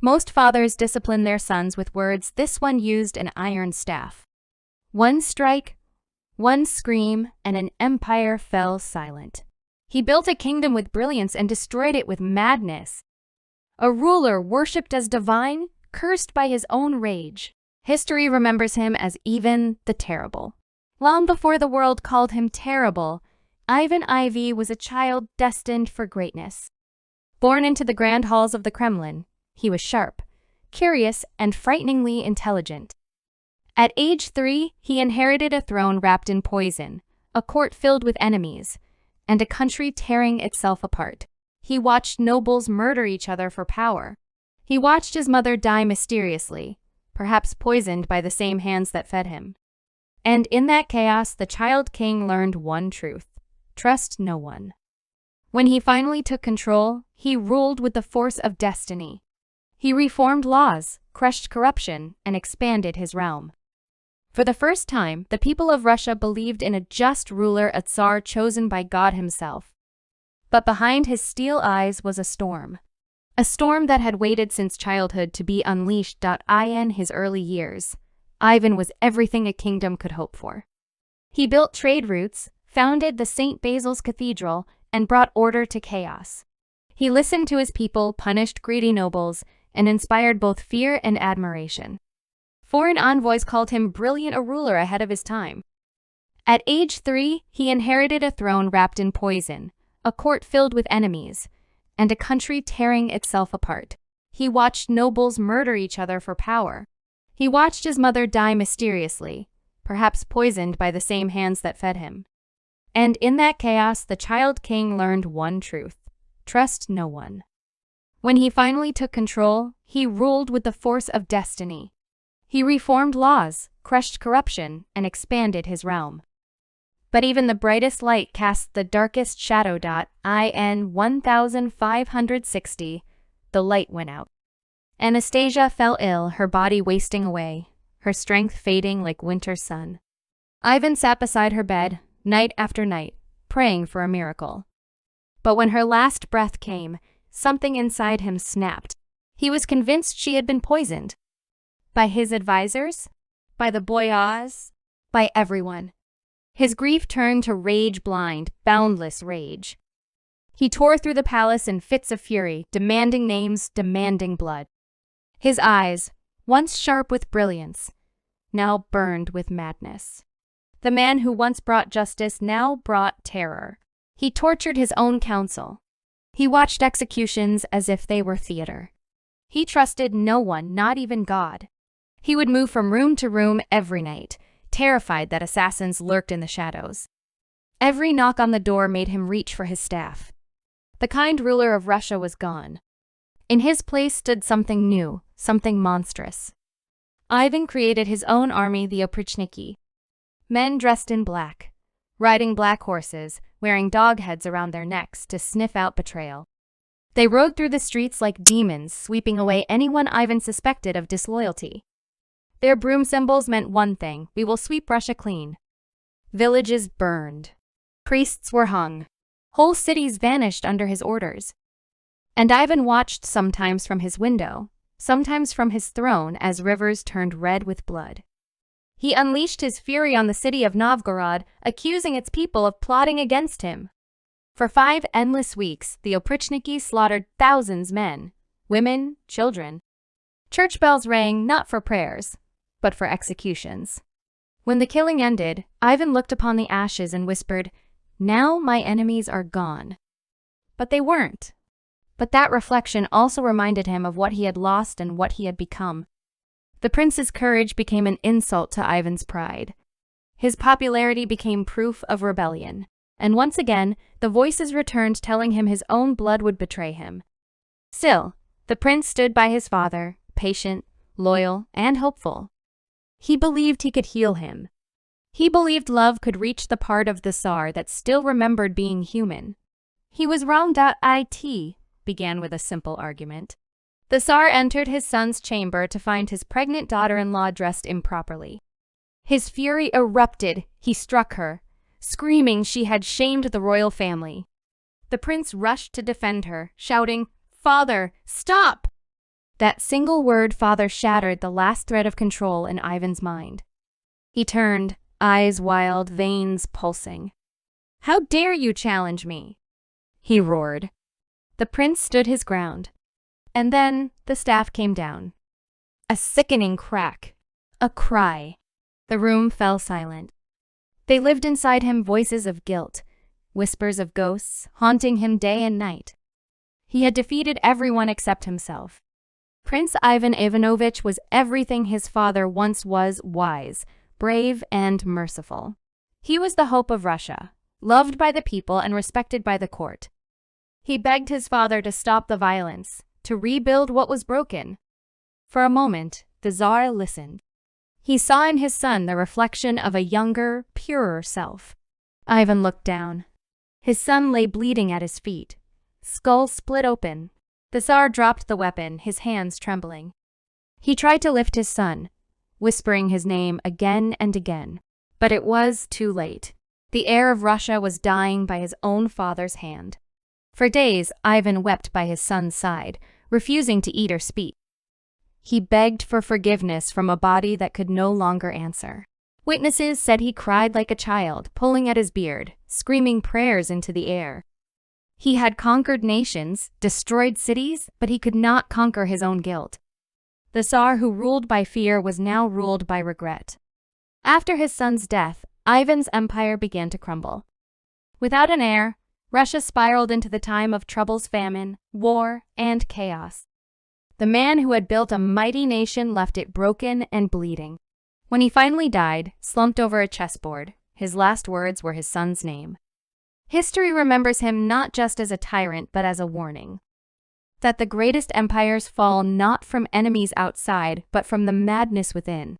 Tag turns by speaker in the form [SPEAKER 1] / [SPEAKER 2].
[SPEAKER 1] Most fathers discipline their sons with words. This one used an iron staff. One strike, one scream, and an empire fell silent. He built a kingdom with brilliance and destroyed it with madness. A ruler worshipped as divine, cursed by his own rage. History remembers him as Ivan the Terrible. Long before the world called him terrible, Ivan IV was a child destined for greatness. Born into the grand halls of the Kremlin, he was sharp, curious, and frighteningly intelligent. At age 3, he inherited a throne wrapped in poison, a court filled with enemies, and a country tearing itself apart. He watched nobles murder each other for power. He watched his mother die mysteriously, perhaps poisoned by the same hands that fed him. And in that chaos, the child king learned one truth: trust no one. When he finally took control, he ruled with the force of destiny. He reformed laws, crushed corruption, and expanded his realm. For the first time, the people of Russia believed in a just ruler, a Tsar chosen by God himself. But behind his steel eyes was a storm that had waited since childhood to be unleashed. In his early years, Ivan was everything a kingdom could hope for. He built trade routes, founded the St. Basil's Cathedral, and brought order to chaos. He listened to his people, punished greedy nobles, and inspired both fear and admiration. Foreign envoys called him brilliant, a ruler ahead of his time. At age 3, he inherited a throne wrapped in poison, a court filled with enemies, and a country tearing itself apart. He watched nobles murder each other for power. He watched his mother die mysteriously, perhaps poisoned by the same hands that fed him. And in that chaos, the child king learned one truth: trust no one. When he finally took control, he ruled with the force of destiny. He reformed laws, crushed corruption, and expanded his realm. But even the brightest light casts the darkest shadow. In 1560, the light went out. Anastasia fell ill, her body wasting away, her strength fading like winter sun. Ivan sat beside her bed, night after night, praying for a miracle. But when her last breath came, something inside him snapped. He was convinced she had been poisoned. By his advisors? By the boyars? By everyone. His grief turned to rage-blind, boundless rage. He tore through the palace in fits of fury, demanding names, demanding blood. His eyes, once sharp with brilliance, now burned with madness. The man who once brought justice now brought terror. He tortured his own council. He watched executions as if they were theater. He trusted no one, not even God. He would move from room to room every night, terrified that assassins lurked in the shadows. Every knock on the door made him reach for his staff. The kind ruler of Russia was gone. In his place stood something new, something monstrous. Ivan created his own army, the oprichniki. Men dressed in black, riding black horses, wearing dog heads around their necks to sniff out betrayal. They rode through the streets like demons, sweeping away anyone Ivan suspected of disloyalty. Their broom symbols meant one thing: we will sweep Russia clean. Villages burned. Priests were hung. Whole cities vanished under his orders. And Ivan watched, sometimes from his window, sometimes from his throne, as rivers turned red with blood. He unleashed his fury on the city of Novgorod, accusing its people of plotting against him. For 5 endless weeks, the oprichniki slaughtered thousands: men, women, children. Church bells rang not for prayers, but for executions. When the killing ended, Ivan looked upon the ashes and whispered, "Now my enemies are gone." But they weren't. But that reflection also reminded him of what he had lost and what he had become. The prince's courage became an insult to Ivan's pride. His popularity became proof of rebellion. And once again, the voices returned, telling him his own blood would betray him. Still, the prince stood by his father, patient, loyal, and hopeful. He believed he could heal him. He believed love could reach the part of the Tsar that still remembered being human. He was wrong. It began with a simple argument. The Tsar entered his son's chamber to find his pregnant daughter-in-law dressed improperly. His fury erupted. He struck her, screaming she had shamed the royal family. The prince rushed to defend her, shouting, "Father, stop!" That single word, father, shattered the last thread of control in Ivan's mind. He turned, eyes wild, veins pulsing. "How dare you challenge me?" he roared. The prince stood his ground. And then the staff came down. A sickening crack. A cry. The room fell silent. They lived inside him voices of guilt, whispers of ghosts, haunting him day and night. He had defeated everyone except himself. Prince Ivan Ivanovich was everything his father once was: wise, brave, and merciful. He was the hope of Russia, loved by the people and respected by the court. He begged his father to stop the violence, to rebuild what was broken. For a moment, the Tsar listened. He saw in his son the reflection of a younger, purer self. Ivan looked down. His son lay bleeding at his feet, skull split open. The Tsar dropped the weapon, his hands trembling. He tried to lift his son, whispering his name again and again. But it was too late. The heir of Russia was dying by his own father's hand. For days, Ivan wept by his son's side, refusing to eat or speak. He begged for forgiveness from a body that could no longer answer. Witnesses said he cried like a child, pulling at his beard, screaming prayers into the air. He had conquered nations, destroyed cities, but he could not conquer his own guilt. The Tsar who ruled by fear was now ruled by regret. After his son's death, Ivan's empire began to crumble. Without an heir, Russia spiraled into the time of troubles, famine, war, and chaos. The man who had built a mighty nation left it broken and bleeding. When he finally died, slumped over a chessboard, his last words were his son's name. History remembers him not just as a tyrant but as a warning. That the greatest empires fall not from enemies outside but from the madness within.